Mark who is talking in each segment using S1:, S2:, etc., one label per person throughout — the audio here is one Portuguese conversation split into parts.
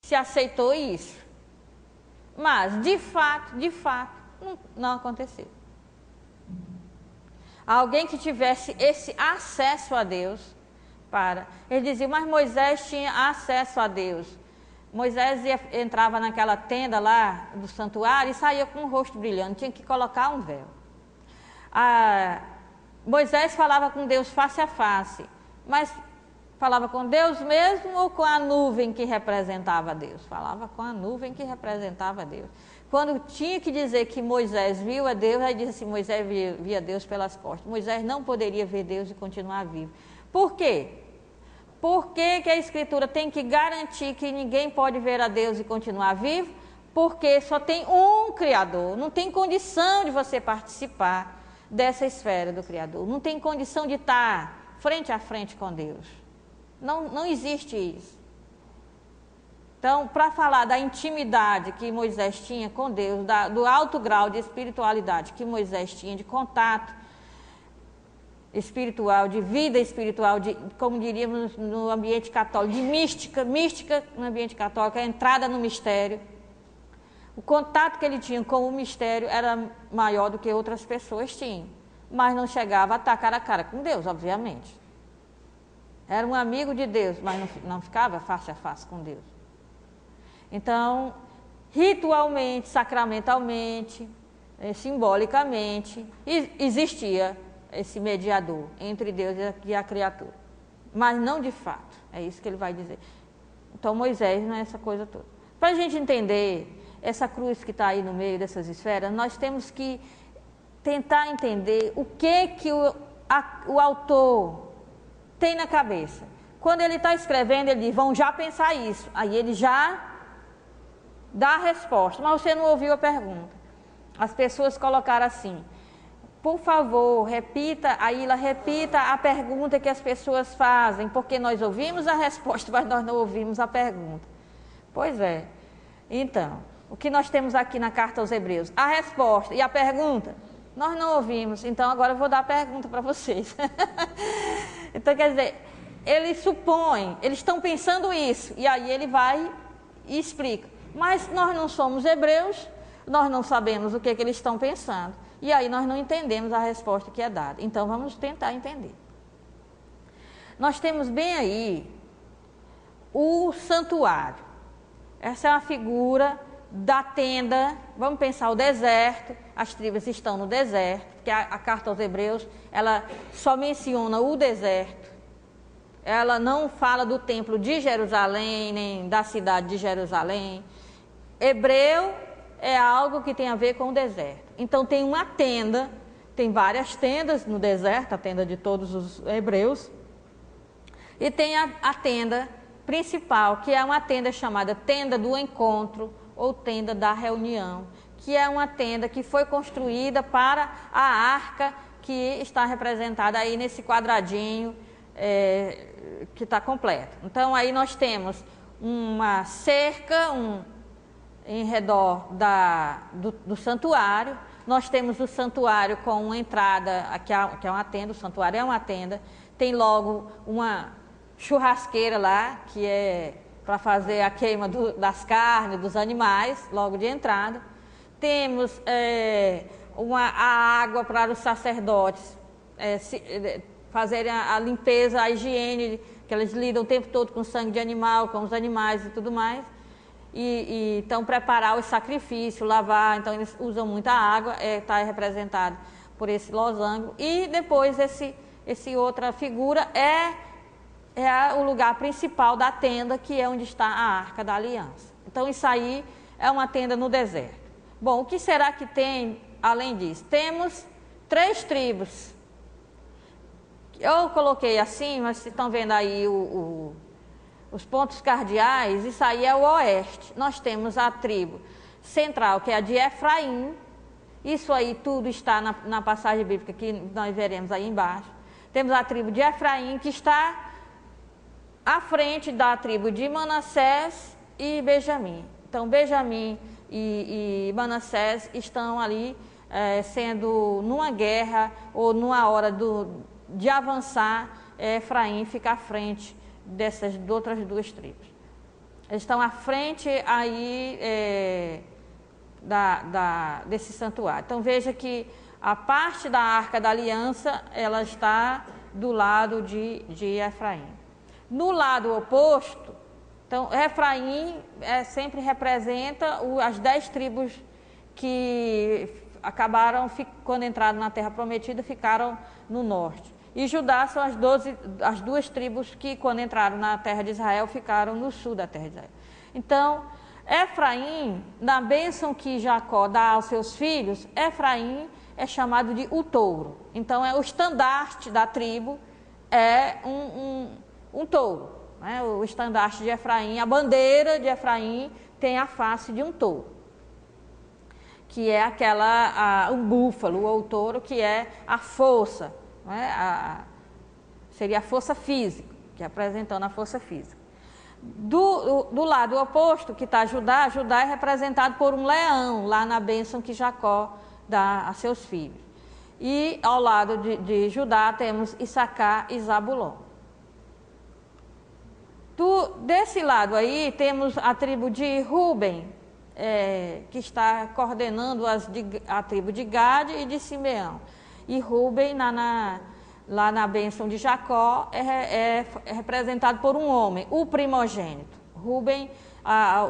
S1: se aceitou isso. Mas, de fato, não aconteceu. Alguém que tivesse esse acesso a Deus, ele dizia, mas Moisés tinha acesso a Deus. Moisés entrava naquela tenda lá do santuário e saía com o rosto brilhando, tinha que colocar um véu. Moisés falava com Deus face a face, mas falava com Deus mesmo ou com a nuvem que representava Deus? Falava com a nuvem que representava Deus. Quando tinha que dizer que Moisés viu a Deus, aí disse assim, Moisés via Deus pelas costas. Moisés não poderia ver Deus e continuar vivo. Por quê? Por que a Escritura tem que garantir que ninguém pode ver a Deus e continuar vivo? Porque só tem um Criador, não tem condição de você participar dessa esfera do Criador. Não tem condição de estar frente a frente com Deus. Não existe isso. Então, para falar da intimidade que Moisés tinha com Deus, do alto grau de espiritualidade que Moisés tinha, de contato espiritual, de vida espiritual, como diríamos no ambiente católico, de mística no ambiente católico, a entrada no mistério. O contato que ele tinha com o mistério era maior do que outras pessoas tinham, mas não chegava a estar cara a cara com Deus, obviamente. Era um amigo de Deus, mas não ficava face a face com Deus. Então, ritualmente, sacramentalmente, simbolicamente, existia esse mediador entre Deus e a criatura. Mas não de fato, é isso que ele vai dizer. Então, Moisés não é essa coisa toda. Para a gente entender essa cruz que está aí no meio dessas esferas, nós temos que tentar entender o que o autor tem na cabeça. Quando ele está escrevendo, ele diz, vão já pensar isso. Aí ele já dá a resposta, mas você não ouviu a pergunta. As pessoas colocaram assim, por favor, repita a pergunta que as pessoas fazem, porque nós ouvimos a resposta, mas nós não ouvimos a pergunta. Pois é. Então, o que nós temos aqui na carta aos Hebreus? A resposta e a pergunta, nós não ouvimos. Então, agora eu vou dar a pergunta para vocês. Então, quer dizer, eles supõem, eles estão pensando isso, e aí ele vai e explica. Mas nós não somos hebreus, nós não sabemos o que eles estão pensando. E aí nós não entendemos a resposta que é dada. Então vamos tentar entender. Nós temos bem aí o santuário. Essa é uma figura da tenda. Vamos pensar o deserto. As tribos estão no deserto, porque a carta aos Hebreus, ela só menciona o deserto. Ela não fala do templo de Jerusalém, nem da cidade de Jerusalém. Hebreu é algo que tem a ver com o deserto. Então tem uma tenda, tem várias tendas no deserto, a tenda de todos os hebreus. E tem a tenda principal, que é uma tenda chamada tenda do encontro ou tenda da reunião, que é uma tenda que foi construída para a arca que está representada aí nesse quadradinho que está completo. Então aí nós temos uma cerca, em redor do santuário. Nós temos o santuário com uma entrada, que é uma tenda, o santuário é uma tenda. Tem logo uma churrasqueira lá, que é para fazer a queima das carnes, dos animais, logo de entrada. Temos a água para os sacerdotes fazerem a limpeza, a higiene, que eles lidam o tempo todo com sangue de animal, com os animais e tudo mais. Então preparar os sacrifícios, lavar, então eles usam muita água, está representado por esse losango. E depois esse outra figura é o lugar principal da tenda, que é onde está a Arca da Aliança. Então isso aí é uma tenda no deserto. Bom, o que será que tem além disso? Temos 3 tribos. Eu coloquei assim, mas vocês estão vendo aí os pontos cardeais, isso aí é o oeste. Nós temos a tribo central, que é a de Efraim. Isso aí tudo está na passagem bíblica que nós veremos aí embaixo. Temos a tribo de Efraim, que está à frente da tribo de Manassés e Benjamim. Então, Benjamim e Manassés estão ali sendo numa guerra ou numa hora de avançar, Efraim fica à frente dessas outras 2 tribos. Eles estão à frente aí desse santuário. Então veja que a parte da Arca da Aliança, ela está do lado de Efraim. No lado oposto, então Efraim sempre representa as 10 tribos que acabaram, quando entraram na Terra Prometida, ficaram no norte. E Judá são as 2 tribos que, quando entraram na Terra de Israel, ficaram no sul da Terra de Israel. Então, Efraim, na bênção que Jacó dá aos seus filhos, Efraim é chamado de o touro. Então, o estandarte da tribo é um touro. Né? O estandarte de Efraim, a bandeira de Efraim tem a face de um touro, que é um búfalo ou touro, que é a força, né? Seria a força física, que é apresentando a força física. Do lado oposto, que está Judá é representado por um leão, lá na bênção que Jacó dá a seus filhos. E ao lado de Judá temos Issacar e Zabulon. Desse lado aí temos a tribo de Ruben, que está coordenando a tribo de Gade e de Simeão. E Ruben, lá na bênção de Jacó, é representado por um homem, o primogênito. Ruben,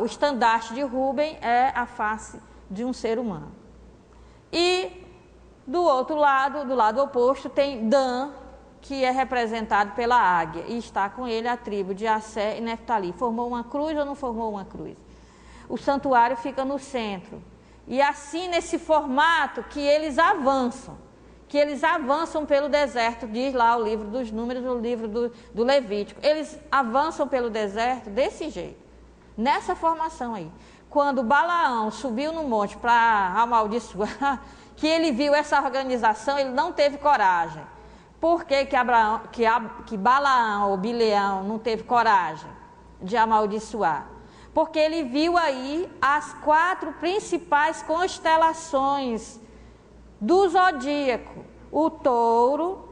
S1: o estandarte de Ruben é a face de um ser humano. E do outro lado, do lado oposto, tem Dan, que é representado pela águia, e está com ele a tribo de Assé e Neftali. Formou uma cruz ou não formou uma cruz? O santuário fica no centro. E assim, nesse formato, que eles avançam pelo deserto, diz lá o livro dos Números, o livro do Levítico. Eles avançam pelo deserto desse jeito, nessa formação aí. Quando Balaão subiu no monte para amaldiçoar, que ele viu essa organização, ele não teve coragem. Por que Balaão ou Bileão não teve coragem de amaldiçoar? Porque ele viu aí as 4 principais constelações do zodíaco: o touro,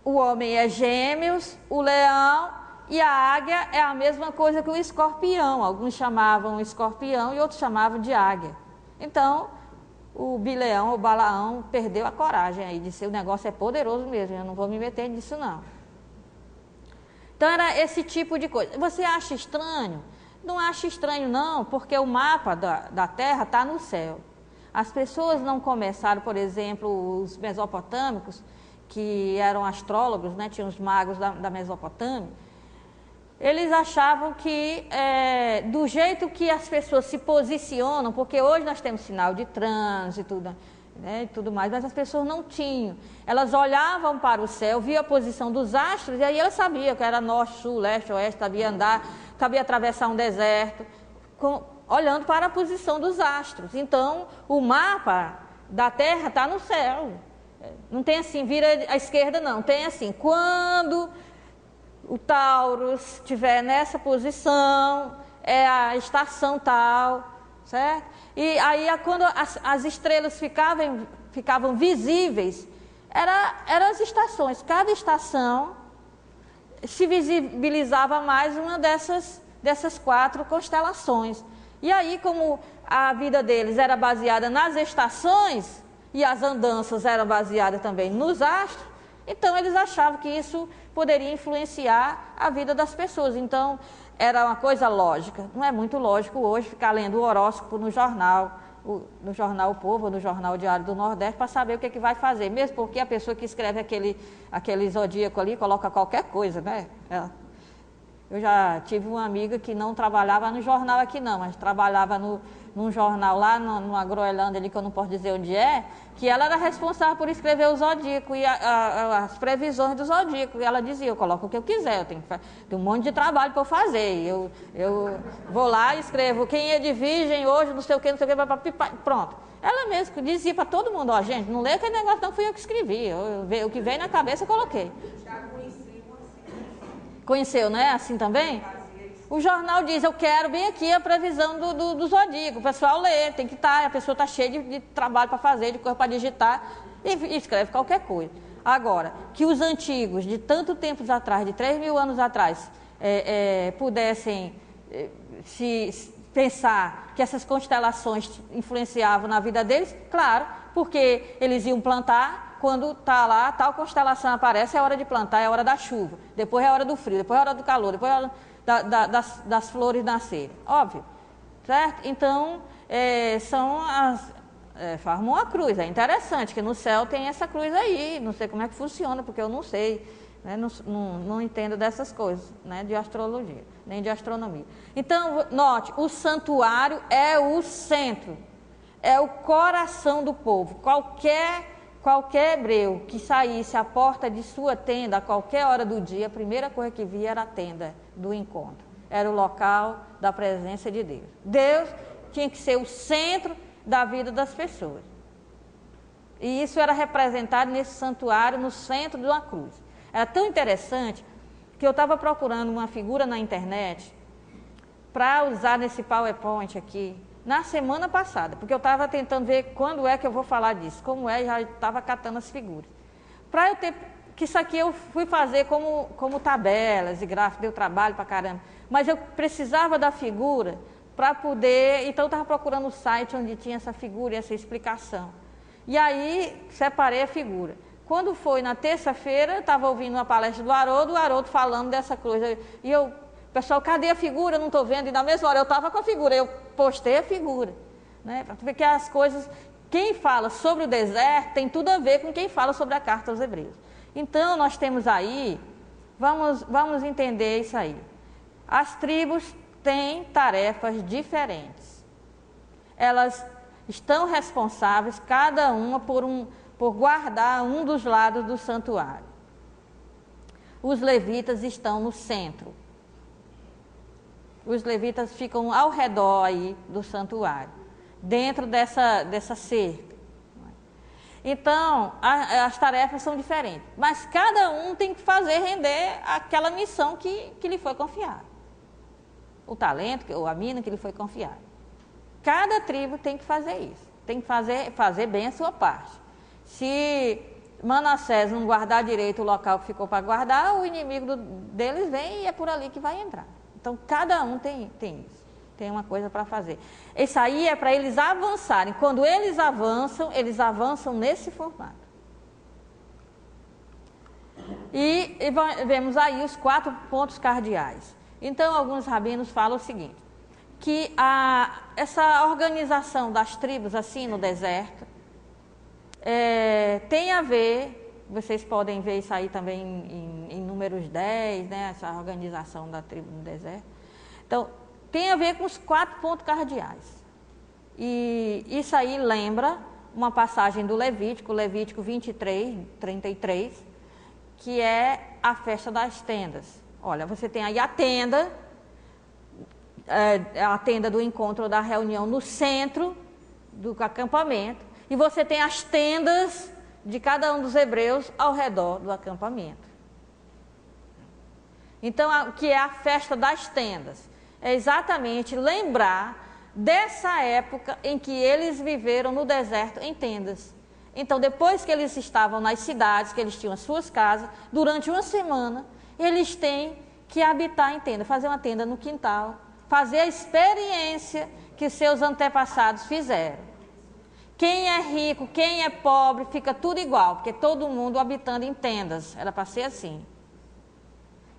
S1: o homem é Gêmeos, o leão e a águia é a mesma coisa que o escorpião. Alguns chamavam escorpião e outros chamavam de águia. Então, o Bileão ou Balaão perdeu a coragem aí, disse: o negócio é poderoso mesmo, eu não vou me meter nisso não. Então era esse tipo de coisa. Você acha estranho? Não acha estranho não, porque o mapa da Terra está no céu. As pessoas não começaram, por exemplo, os mesopotâmicos, que eram astrólogos, né, tinham os magos da Mesopotâmia, eles achavam que, do jeito que as pessoas se posicionam, porque hoje nós temos sinal de trânsito, né, e tudo mais, mas as pessoas não tinham. Elas olhavam para o céu, viam a posição dos astros, e aí elas sabiam que era norte, sul, leste, oeste, sabia andar, sabia atravessar um deserto, olhando para a posição dos astros. Então, o mapa da Terra está no céu. Não tem assim, vira à esquerda, não. Tem assim, quando o Taurus estiver nessa posição, é a estação tal, certo? E aí, quando as estrelas ficavam visíveis, eram as estações. Cada estação se visibilizava mais uma dessas 4 constelações. E aí, como a vida deles era baseada nas estações e as andanças eram baseadas também nos astros, então eles achavam que isso poderia influenciar a vida das pessoas. Então, era uma coisa lógica. Não é muito lógico hoje ficar lendo o horóscopo no jornal O Povo, no Jornal Diário do Nordeste, para saber o que vai fazer. Mesmo porque a pessoa que escreve aquele zodíaco ali coloca qualquer coisa, né? Eu já tive uma amiga que não trabalhava no jornal aqui não, mas trabalhava num jornal lá numa Groenlândia ali, que eu não posso dizer onde é, que ela era responsável por escrever o zodíaco e as previsões do zodíaco. E ela dizia: eu coloco o que eu quiser, eu tenho um monte de trabalho para eu fazer. Eu vou lá e escrevo quem é de virgem hoje, não sei o que, pronto. Ela mesma dizia para todo mundo: ó, gente, não lê aquele negócio, não fui eu que escrevi. O que veio na cabeça eu coloquei. Conheceu, não é assim também? O jornal diz: eu quero bem aqui a previsão do zodíaco. O pessoal lê, tem que estar, a pessoa está cheia de trabalho para fazer, de coisa para digitar, e escreve qualquer coisa. Agora, que os antigos, de tanto tempo atrás, de 3.000 anos atrás, pudessem se pensar que essas constelações influenciavam na vida deles, claro, porque eles iam plantar, quando está lá, tal constelação aparece, é hora de plantar, é hora da chuva, depois é hora do frio, depois é hora do calor, depois é hora das flores nascerem, óbvio, certo? Então, formam uma cruz, é interessante que no céu tem essa cruz aí, não sei como é que funciona, porque eu não sei, né? Não entendo dessas coisas, né? De astrologia, nem de astronomia. Então, note, o santuário é o centro, é o coração do povo. Qualquer hebreu que saísse à porta de sua tenda a qualquer hora do dia, a primeira coisa que via era a tenda do encontro. Era o local da presença de Deus. Deus tinha que ser o centro da vida das pessoas. E isso era representado nesse santuário, no centro de uma cruz. Era tão interessante que eu estava procurando uma figura na internet para usar nesse PowerPoint aqui, na semana passada, porque eu estava tentando ver quando é que eu vou falar disso, como já estava catando as figuras. Para eu ter, que isso aqui eu fui fazer como tabelas e gráficos, deu trabalho para caramba, mas eu precisava da figura para poder, então eu estava procurando o site onde tinha essa figura e essa explicação. E aí separei a figura. Quando foi na terça-feira, eu estava ouvindo uma palestra do Haroldo falando dessa coisa, e eu, pessoal, cadê a figura? Eu não estou vendo. E na mesma hora eu estava com a figura, eu postei a figura. Né? Para ver que as coisas, quem fala sobre o deserto tem tudo a ver com quem fala sobre a carta aos Hebreus. Então nós temos aí, vamos entender isso aí. As tribos têm tarefas diferentes. Elas estão responsáveis, cada uma, por guardar um dos lados do santuário. Os levitas estão no centro. Os levitas ficam ao redor aí do santuário, dentro dessa cerca. Então, as tarefas são diferentes, mas cada um tem que fazer render aquela missão que lhe foi confiada. O talento, ou a mina que lhe foi confiada. Cada tribo tem que fazer isso, tem que fazer bem a sua parte. Se Manassés não guardar direito o local que ficou para guardar, o inimigo deles vem e é por ali que vai entrar. Então, cada um tem isso, tem uma coisa para fazer. Isso aí é para eles avançarem. Quando eles avançam nesse formato. E vemos aí os 4 pontos cardeais. Então, alguns rabinos falam o seguinte, que essa organização das tribos, assim, no deserto, tem a ver, vocês podem ver isso aí também em Números 10, né, essa organização da tribo no deserto. Então, tem a ver com os 4 pontos cardeais. E isso aí lembra uma passagem do Levítico 23, 33, que é a festa das tendas. Olha, você tem aí a tenda do encontro, da reunião no centro do acampamento, e você tem as tendas de cada um dos hebreus ao redor do acampamento. Então, o que é a festa das tendas? É exatamente lembrar dessa época em que eles viveram no deserto em tendas. Então, depois que eles estavam nas cidades, que eles tinham as suas casas, durante uma semana, eles têm que habitar em tenda, fazer uma tenda no quintal, fazer a experiência que seus antepassados fizeram. Quem é rico, quem é pobre, fica tudo igual, porque todo mundo habitando em tendas, era para ser assim.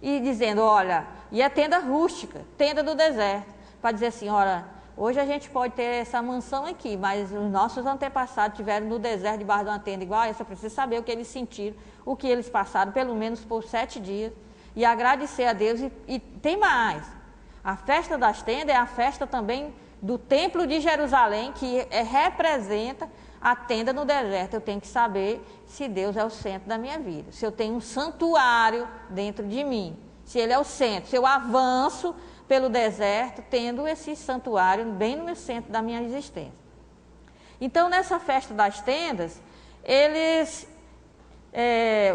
S1: E dizendo, olha, e é tenda rústica, tenda do deserto, para dizer assim, olha, hoje a gente pode ter essa mansão aqui, mas os nossos antepassados tiveram no deserto debaixo de uma tenda igual a essa, precisa saber o que eles sentiram, o que eles passaram, pelo menos por 7 dias, e agradecer a Deus. E tem mais, a festa das tendas é a festa também do Templo de Jerusalém, que representa a tenda no deserto. Eu tenho que saber se Deus é o centro da minha vida, se eu tenho um santuário dentro de mim, se Ele é o centro, se eu avanço pelo deserto tendo esse santuário bem no centro da minha existência. Então, nessa festa das tendas,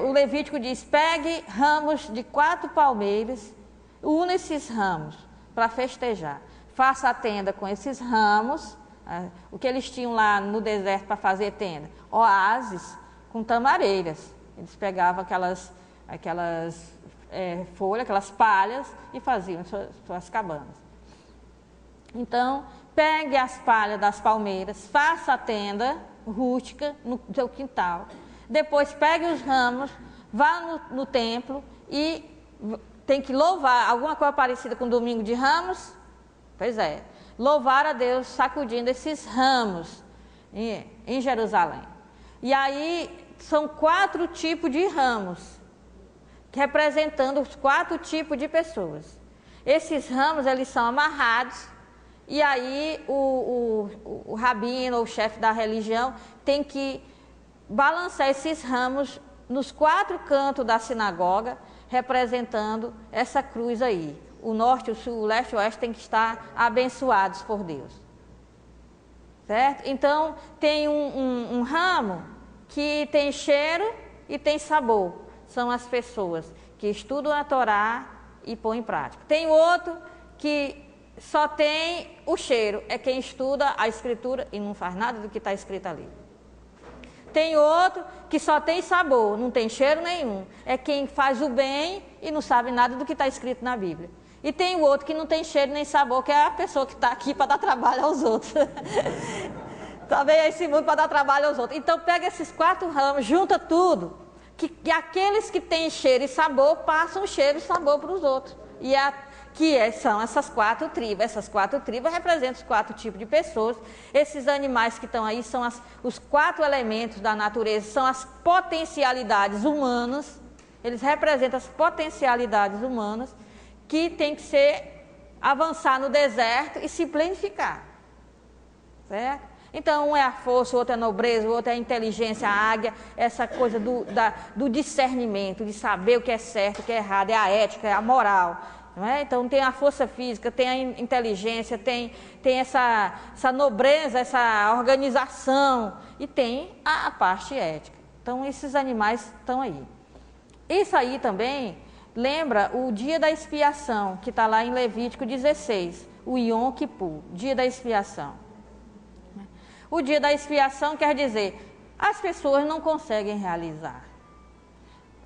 S1: o Levítico diz, pegue ramos de 4 palmeiras, una esses ramos para festejar. Faça a tenda com esses ramos, o que eles tinham lá no deserto para fazer tenda? Oásis com tamareiras. Eles pegavam aquelas folhas, aquelas palhas, e faziam suas cabanas. Então, pegue as palhas das palmeiras, faça a tenda rústica no seu quintal. Depois pegue os ramos, vá no templo e tem que louvar, alguma coisa parecida com Domingo de Ramos? Pois é, louvar a Deus sacudindo esses ramos em Jerusalém. E aí são 4 tipos de ramos, representando os 4 tipos de pessoas. Esses ramos, eles são amarrados, e aí o rabino ou o chefe da religião tem que balançar esses ramos nos 4 cantos da sinagoga, representando essa cruz aí. O norte, o sul, o leste e o oeste tem que estar abençoados por Deus. Certo? Então, tem um ramo que tem cheiro e tem sabor. São as pessoas que estudam a Torá e põem em prática. Tem outro que só tem o cheiro, é quem estuda a Escritura e não faz nada do que está escrito ali. Tem outro que só tem sabor, não tem cheiro nenhum, é quem faz o bem e não sabe nada do que está escrito na Bíblia. E tem o outro que não tem cheiro nem sabor, que é a pessoa que está aqui para dar trabalho aos outros. Também é esse mundo para dar trabalho aos outros. Então pega esses 4 ramos, junta tudo, que aqueles que têm cheiro e sabor passam cheiro e sabor para os outros. E são essas 4 tribos. Essas 4 tribos representam os 4 tipos de pessoas. Esses animais que estão aí são os 4 elementos da natureza, são as potencialidades humanas. Eles representam as potencialidades humanas que tem que avançar no deserto e se planificar. Certo? Então, um é a força, o outro é a nobreza, o outro é a inteligência, a águia, essa coisa do discernimento, de saber o que é certo, o que é errado, é a ética, é a moral. Não é? Então, tem a força física, tem a inteligência, tem essa nobreza, essa organização, e tem a parte ética. Então, esses animais estão aí. Isso aí também lembra o dia da expiação, que está lá em Levítico 16, o Yom Kippur, dia da expiação. O dia da expiação quer dizer, as pessoas não conseguem realizar.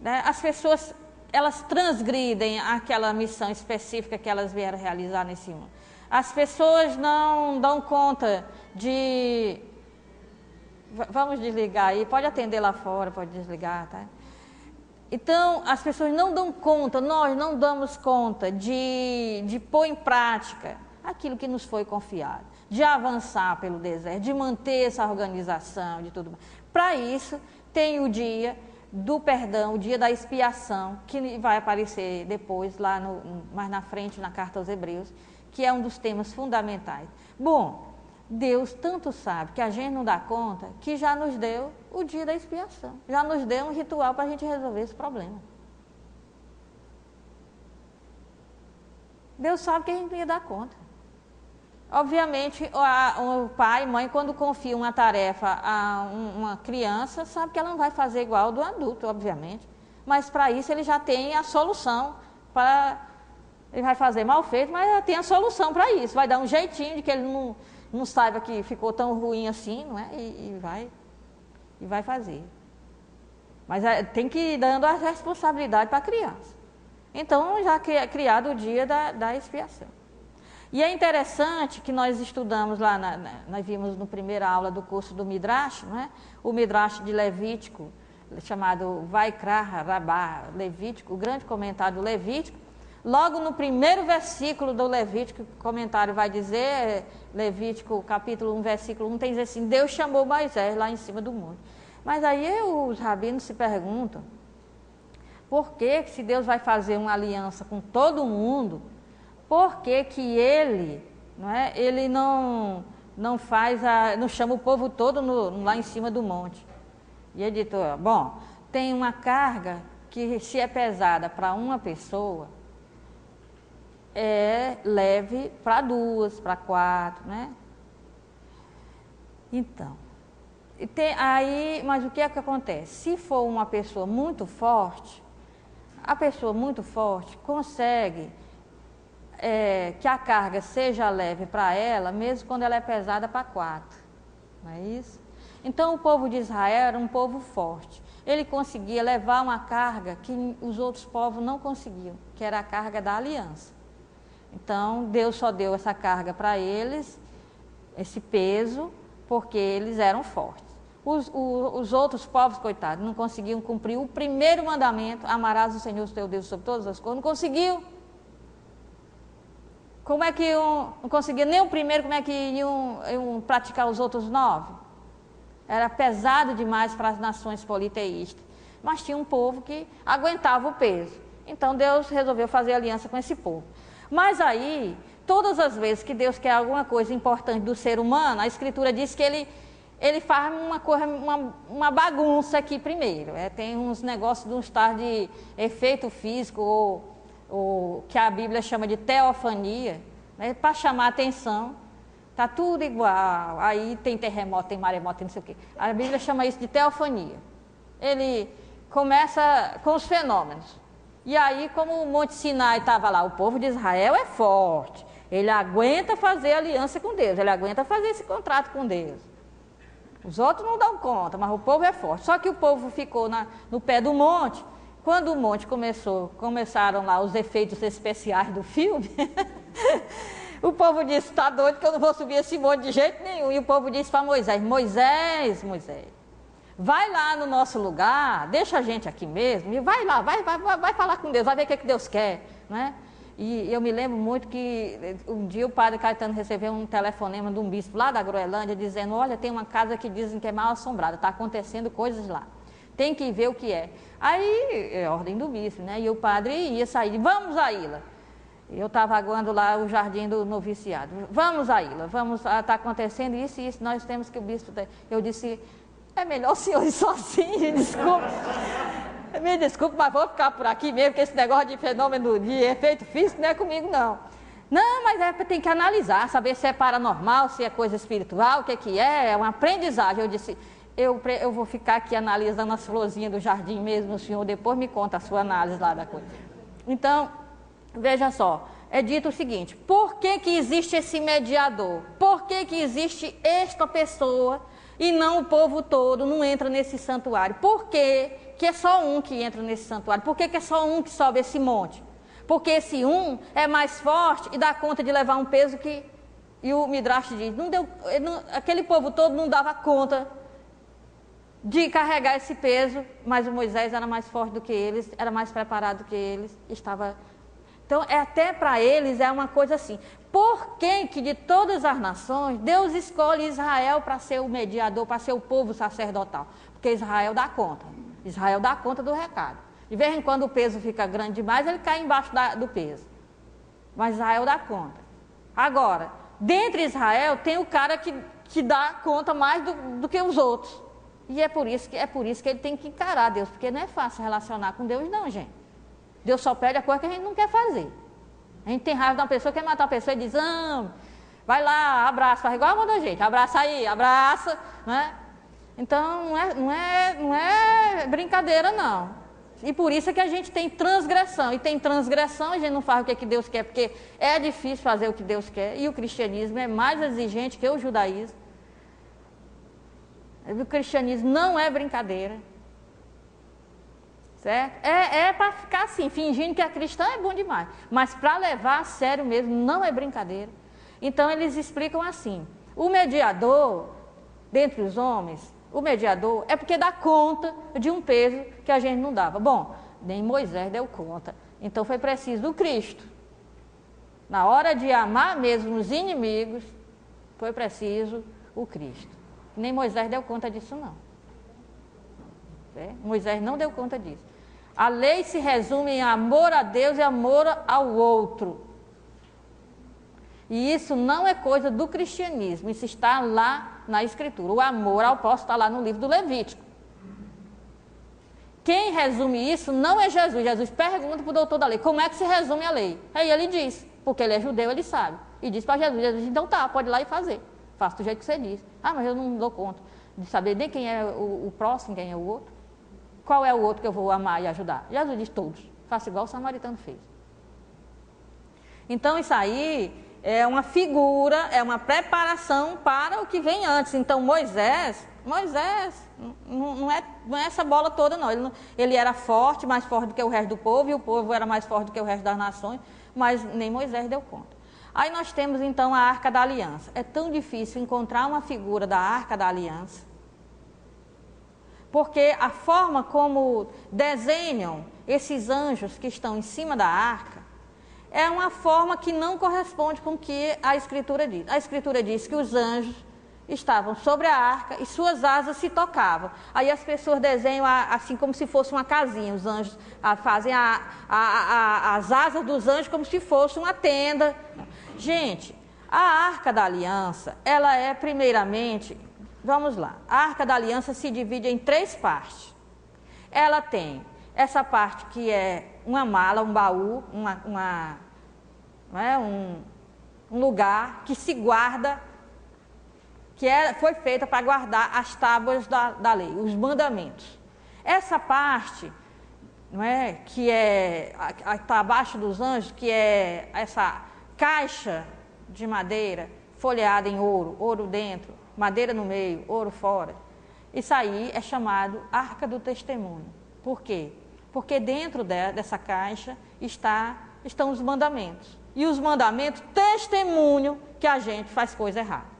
S1: Né? As pessoas, elas transgridem aquela missão específica que elas vieram realizar nesse mundo. As pessoas não dão conta de... Vamos desligar aí, pode atender lá fora, pode desligar, tá? Então, as pessoas não dão conta, nós não damos conta de pôr em prática aquilo que nos foi confiado, de avançar pelo deserto, de manter essa organização, de tudo mais. Para isso, tem o dia do perdão, o dia da expiação, que vai aparecer depois, lá mais na frente, na Carta aos Hebreus, que é um dos temas fundamentais. Bom, Deus tanto sabe que a gente não dá conta, que já nos deu o dia da expiação. Já nos deu um ritual para a gente resolver esse problema. Deus sabe que a gente não ia dar conta. Obviamente, o pai e mãe, quando confia uma tarefa a uma criança, sabe que ela não vai fazer igual ao do adulto, obviamente. Mas para isso ele já tem a solução. Ele vai fazer mal feito, mas já tem a solução para isso. Vai dar um jeitinho de que ele não saiba que ficou tão ruim assim, não é? E vai fazer. Mas tem que ir dando a responsabilidade para a criança. Então, já criado o dia da expiação. E é interessante que nós estudamos lá, nós vimos na primeira aula do curso do Midrash, não é? O Midrash de Levítico, chamado Vaikra Rabá Levítico, o grande comentário do Levítico. Logo no primeiro versículo do Levítico, o comentário vai dizer, Levítico capítulo 1, versículo 1, tem dizer assim, Deus chamou Moisés lá em cima do monte. Mas aí os rabinos se perguntam, por que se Deus vai fazer uma aliança com todo mundo, por que ele, não é, ele não chama o povo todo lá em cima do monte? E ele disse, bom, tem uma carga que se é pesada para uma pessoa, é leve para 2, para 4, né? Então, mas o que é que acontece? Se for uma pessoa muito forte, a pessoa muito forte consegue que a carga seja leve para ela, mesmo quando ela é pesada para 4, não é isso? Então o povo de Israel era um povo forte, ele conseguia levar uma carga que os outros povos não conseguiam, que era a carga da aliança. Então, Deus só deu essa carga para eles, esse peso, porque eles eram fortes. Os outros povos, coitados, não conseguiam cumprir o primeiro mandamento, amarás o Senhor, o teu Deus, sobre todas as coisas, não conseguiu. Como é que não conseguia nem o primeiro, como é que iam praticar os outros 9? Era pesado demais para as nações politeístas. Mas tinha um povo que aguentava o peso. Então Deus resolveu fazer aliança com esse povo. Mas aí, todas as vezes que Deus quer alguma coisa importante do ser humano, a Escritura diz que ele faz uma bagunça aqui primeiro. Tem uns negócios de um estado de efeito físico, ou que a Bíblia chama de teofania, né, para chamar a atenção. Está tudo igual, aí tem terremoto, tem maremoto, tem não sei o quê. A Bíblia chama isso de teofania. Ele começa com os fenômenos. E aí, como o Monte Sinai estava lá, o povo de Israel é forte. Ele aguenta fazer aliança com Deus, ele aguenta fazer esse contrato com Deus. Os outros não dão conta, mas o povo é forte. Só que o povo ficou no pé do monte. Quando o monte começaram lá os efeitos especiais do filme... O povo disse, está doido que eu não vou subir esse monte de jeito nenhum. E o povo disse para Moisés, Moisés, vai lá no nosso lugar, deixa a gente aqui mesmo, e vai lá, vai falar com Deus, vai ver o que Deus quer, né? E eu me lembro muito que um dia o padre Caetano recebeu um telefonema de um bispo lá da Groenlândia, dizendo, olha, tem uma casa que dizem que é mal assombrada, está acontecendo coisas lá, tem que ver o que é. Aí, é ordem do bispo, né? E o padre ia sair, vamos a Ilha. Eu estava aguando lá o jardim do noviciado. Vamos, Aila, está acontecendo isso e isso, nós temos que o bispo... Eu disse, é melhor o senhor ir sozinho, desculpe. Me desculpe, mas vou ficar por aqui mesmo, porque esse negócio de fenômeno de efeito físico não é comigo, não. Não, mas tem que analisar, saber se é paranormal, se é coisa espiritual, o que é uma aprendizagem. Eu disse, eu vou ficar aqui analisando as florzinhas do jardim mesmo, o senhor depois me conta a sua análise lá da coisa. Então... Veja só, é dito o seguinte, por que existe esse mediador? Por que existe esta pessoa e não o povo todo não entra nesse santuário? Por que é só um que entra nesse santuário? Por que é só um que sobe esse monte? Porque esse um é mais forte e dá conta de levar um peso que... E o Midrash diz, aquele povo todo não dava conta de carregar esse peso, mas o Moisés era mais forte do que eles, era mais preparado do que eles, estava... Então, até para eles é uma coisa assim, por que de todas as nações, Deus escolhe Israel para ser o mediador, para ser o povo sacerdotal? Porque Israel dá conta do recado. De vez em quando o peso fica grande demais, ele cai embaixo do peso. Mas Israel dá conta. Agora, dentre Israel tem o cara que dá conta mais do que os outros. E é por isso que ele tem que encarar Deus, porque não é fácil relacionar com Deus não, gente. Deus só pede a coisa que a gente não quer fazer. A gente tem raiva de uma pessoa, quer matar uma pessoa e diz, vai lá, abraça, faz igual a mão da gente, abraça aí, abraça, né? Então, não é brincadeira, não. E por isso é que a gente tem transgressão, e tem transgressão, a gente não faz o que Deus quer, porque é difícil fazer o que Deus quer, e o cristianismo é mais exigente que o judaísmo. O cristianismo não é brincadeira. Certo? É para ficar assim, fingindo que a cristã é bom demais. Mas para levar a sério mesmo, não é brincadeira. Então eles explicam assim, o mediador, dentre os homens, o mediador é porque dá conta de um peso que a gente não dava. Bom, nem Moisés deu conta. Então foi preciso o Cristo. Na hora de amar mesmo os inimigos, foi preciso o Cristo. Nem Moisés deu conta disso não. Moisés não deu conta disso. A lei se resume em amor a Deus e amor ao outro. E isso não é coisa do cristianismo, isso está lá na Escritura. O amor ao próximo está lá no livro do Levítico. Quem resume isso não é Jesus. Jesus pergunta para o doutor da lei, como é que se resume a lei? Aí ele diz, porque ele é judeu, ele sabe. E diz para Jesus, Jesus, então tá, pode ir lá e fazer. Faça do jeito que você diz. Mas eu não dou conta de saber nem quem é o próximo, quem é o outro. Qual é o outro que eu vou amar e ajudar? Jesus diz todos. Faça igual o samaritano fez. Então isso aí é uma figura, é uma preparação para o que vem antes. Então Moisés não é essa bola toda não. Ele era forte, mais forte do que o resto do povo, e o povo era mais forte do que o resto das nações, mas nem Moisés deu conta. Aí nós temos então a Arca da Aliança. É tão difícil encontrar uma figura da Arca da Aliança, porque a forma como desenham esses anjos que estão em cima da arca é uma forma que não corresponde com o que a Escritura diz. A Escritura diz que os anjos estavam sobre a arca e suas asas se tocavam. Aí as pessoas desenham assim como se fosse uma casinha. Os anjos fazem as asas dos anjos como se fosse uma tenda. Gente, a Arca da Aliança, ela é primeiramente, vamos lá, a Arca da Aliança se divide em 3 partes. Ela tem essa parte que é uma mala, um baú, um lugar que se guarda, foi feita para guardar as tábuas da lei, os mandamentos. Essa parte, não é, que está abaixo dos anjos, que é essa caixa de madeira folheada em ouro, ouro dentro, madeira no meio, ouro fora. Isso aí é chamado Arca do Testemunho. Por quê? Porque dentro dessa caixa estão os mandamentos. E os mandamentos testemunham que a gente faz coisa errada.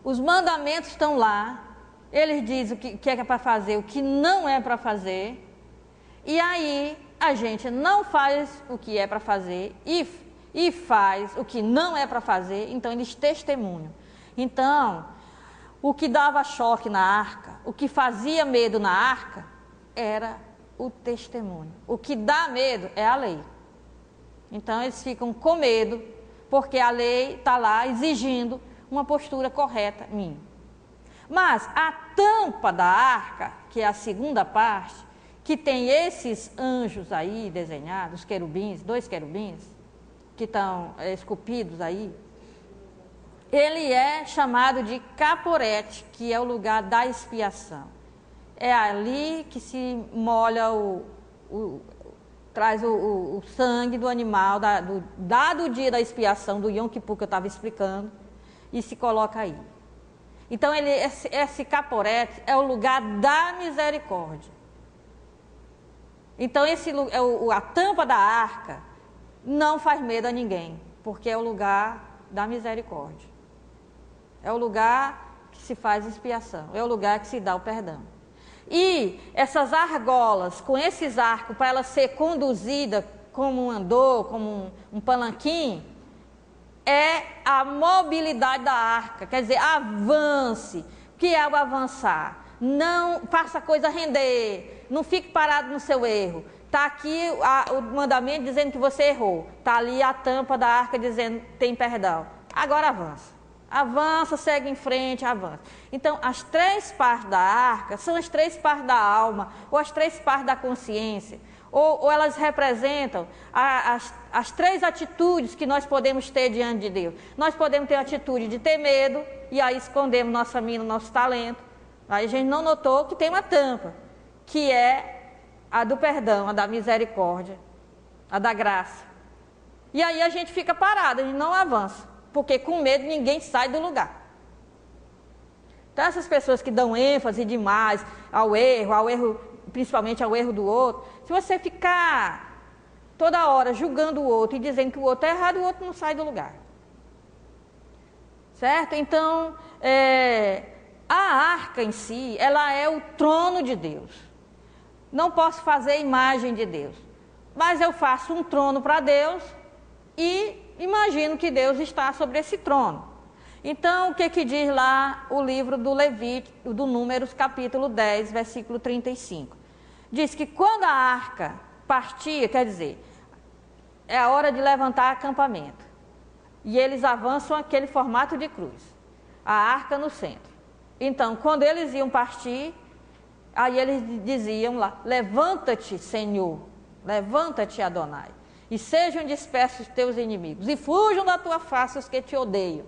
S1: Os mandamentos estão lá, eles dizem o que é para fazer, o que não é para fazer, e aí a gente não faz o que é para fazer e faz o que não é para fazer, então eles testemunham. Então, o que dava choque na arca, o que fazia medo na arca, era o testemunho. O que dá medo é a lei. Então eles ficam com medo, porque a lei está lá exigindo uma postura correta minha. Mas a tampa da arca, que é a segunda parte, que tem esses anjos aí desenhados, querubins, 2 querubins, que estão esculpidos aí, ele é chamado de caporete, que é o lugar da expiação. É ali que se molha traz o sangue do animal, dado o dia da expiação, do Yom Kippur que eu estava explicando, e se coloca aí. Então esse caporete é o lugar da misericórdia. Então a tampa da arca não faz medo a ninguém, porque é o lugar da misericórdia. É o lugar que se faz expiação, é o lugar que se dá o perdão. E essas argolas, com esses arcos, para ela ser conduzida como um andor, como um palanquim, é a mobilidade da arca, quer dizer, avance. O que é o avançar? Não faça a coisa render, não fique parado no seu erro. Está aqui o mandamento dizendo que você errou, está ali a tampa da arca dizendo tem perdão. Agora avança. Avança, segue em frente, avança. Então, as 3 partes da arca são as 3 partes da alma, ou as 3 partes da consciência, ou elas representam as 3 atitudes que nós podemos ter diante de Deus. Nós podemos ter a atitude de ter medo, e aí escondemos nossa mina, nosso talento. Aí a gente não notou que tem uma tampa, que é a do perdão, a da misericórdia, a da graça. E aí a gente fica parado, a gente não avança. Porque com medo ninguém sai do lugar. Então essas pessoas que dão ênfase demais ao erro, principalmente ao erro do outro, se você ficar toda hora julgando o outro e dizendo que o outro é errado, o outro não sai do lugar. Certo? Então, a arca em si, ela é o trono de Deus. Não posso fazer imagem de Deus, mas eu faço um trono para Deus e imagino que Deus está sobre esse trono. Então, o que diz lá o livro do Levítico, do Números, capítulo 10, versículo 35? Diz que quando a arca partia, quer dizer, é a hora de levantar acampamento. E eles avançam aquele formato de cruz, a arca no centro. Então, quando eles iam partir, aí eles diziam lá, levanta-te, Senhor, levanta-te, Adonai. E sejam dispersos os teus inimigos, e fujam da tua face os que te odeiam.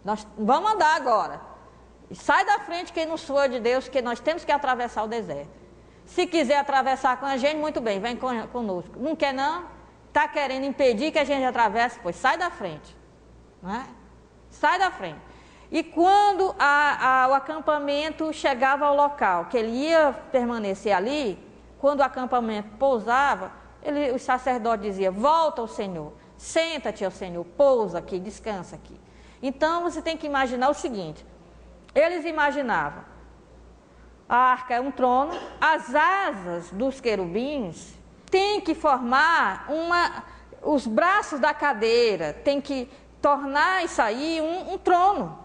S1: Nós vamos andar agora. E sai da frente quem não soa de Deus, que nós temos que atravessar o deserto. Se quiser atravessar com a gente, muito bem, vem conosco. Não quer não? está querendo impedir que a gente atravesse, pois sai da frente, né? Sai da frente. E quando o acampamento chegava ao local, que ele ia permanecer ali, quando o acampamento pousava, o sacerdote dizia, volta ao Senhor, senta-te ao Senhor, pousa aqui, descansa aqui. Então você tem que imaginar o seguinte, eles imaginavam, a arca é um trono, as asas dos querubins têm que formar os braços da cadeira, tem que tornar isso aí um trono.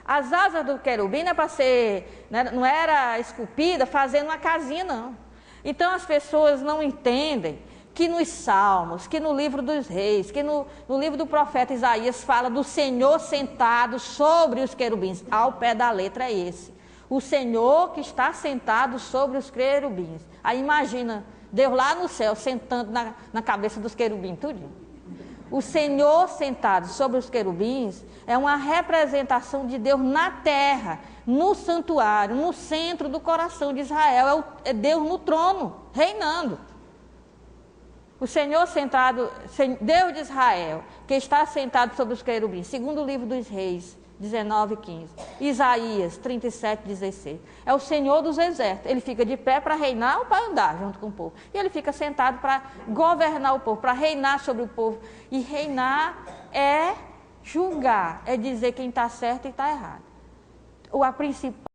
S1: As asas do querubim não é para ser, não era esculpida fazendo uma casinha, não. Então as pessoas não entendem que nos Salmos, que no livro dos Reis, que no livro do profeta Isaías fala do Senhor sentado sobre os querubins. Ao pé da letra é esse. O Senhor que está sentado sobre os querubins. Aí imagina, Deus lá no céu sentando na cabeça dos querubins, tudinho. O Senhor sentado sobre os querubins é uma representação de Deus na terra, no santuário, no centro do coração de Israel. É Deus no trono, reinando. O Senhor sentado, Deus de Israel, que está sentado sobre os querubins, segundo o livro dos Reis, 19:15. Isaías 37:16. É o Senhor dos exércitos. Ele fica de pé para reinar ou para andar junto com o povo. E ele fica sentado para governar o povo, para reinar sobre o povo. E reinar é julgar, é dizer quem está certo e está errado. A principal